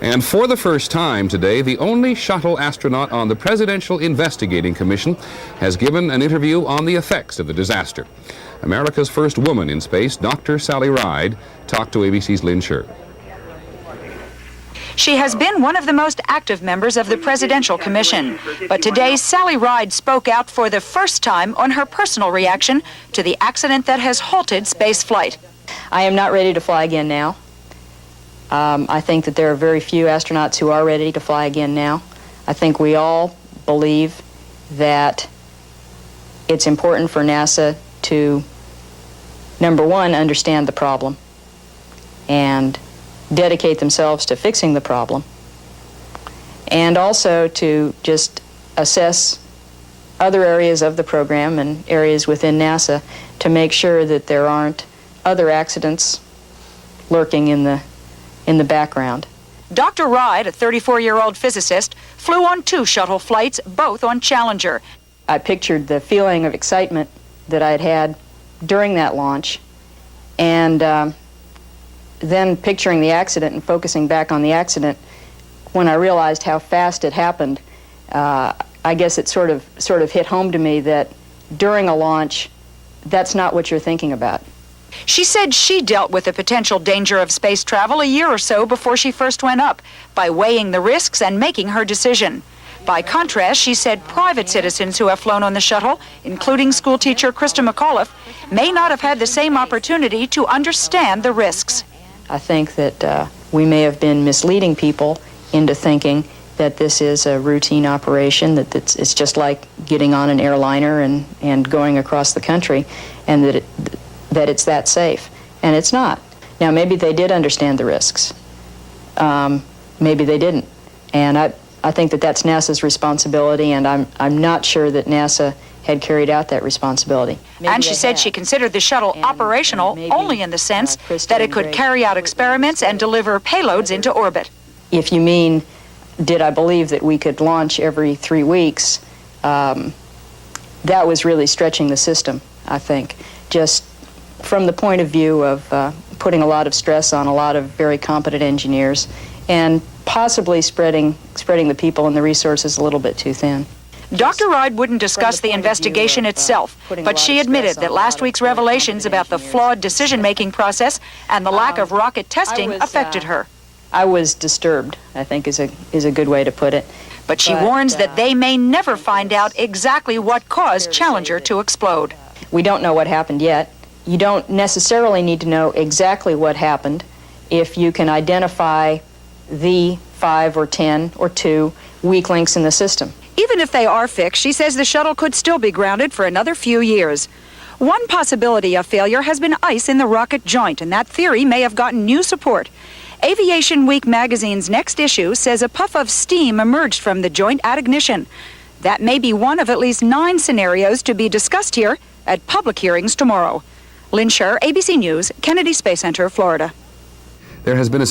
And for the first time today, the only shuttle astronaut on the Presidential Investigating Commission has given an interview on the effects of the disaster. America's first woman in space, Dr. Sally Ride, talked to ABC's Lynn Sher. She has been one of the most active members of the Presidential Commission. But today, Sally Ride spoke out for the first time on her personal reaction to the accident that has halted space flight. I am not ready to fly again now. I think that there are very few astronauts who are ready to fly again now. I think we all believe that it's important for NASA to, number one, understand the problem and dedicate themselves to fixing the problem, and also to just assess other areas of the program and areas within NASA to make sure that there aren't other accidents lurking in the background. Dr. Ride, a 34-year-old physicist, flew on 2 shuttle flights, both on Challenger. I pictured the feeling of excitement that I'd had during that launch, and then picturing the accident and focusing back on the accident. When I realized how fast it happened, I guess it sort of hit home to me that during a launch, that's not what you're thinking about. She said she dealt with the potential danger of space travel a year or so before she first went up by weighing the risks and making her decision. By contrast, she said private citizens who have flown on the shuttle, including schoolteacher Krista McAuliffe, may not have had the same opportunity to understand the risks. I think that we may have been misleading people into thinking that this is a routine operation, that it's just like getting on an airliner and going across the country, and that it's that safe. And it's not. Now, maybe they did understand the risks. Maybe they didn't. And I think that that's NASA's responsibility, and I'm not sure that NASA had carried out that responsibility. And she said she considered the shuttle operational only in the sense that it could carry out experiments and deliver payloads into orbit. If you mean, did I believe that we could launch every 3 weeks, that was really stretching the system, I think. Just from the point of view of putting a lot of stress on a lot of very competent engineers and possibly spreading the people and the resources a little bit too thin. Dr. Ride wouldn't discuss the investigation itself, but she admitted that last week's revelations about the flawed decision-making process and the lack of rocket testing affected her. I was disturbed, I think is a good way to put it. But she warns that they may never find out exactly what caused Challenger to explode. We don't know what happened yet. You don't necessarily need to know exactly what happened if you can identify the 5 or 10 or 2 weak links in the system. Even if they are fixed, she says the shuttle could still be grounded for another few years. One possibility of failure has been ice in the rocket joint, and that theory may have gotten new support. Aviation Week magazine's next issue says a puff of steam emerged from the joint at ignition. That may be one of at least 9 scenarios to be discussed here at public hearings tomorrow. Lynn Sher, ABC News, Kennedy Space Center, Florida. There has been a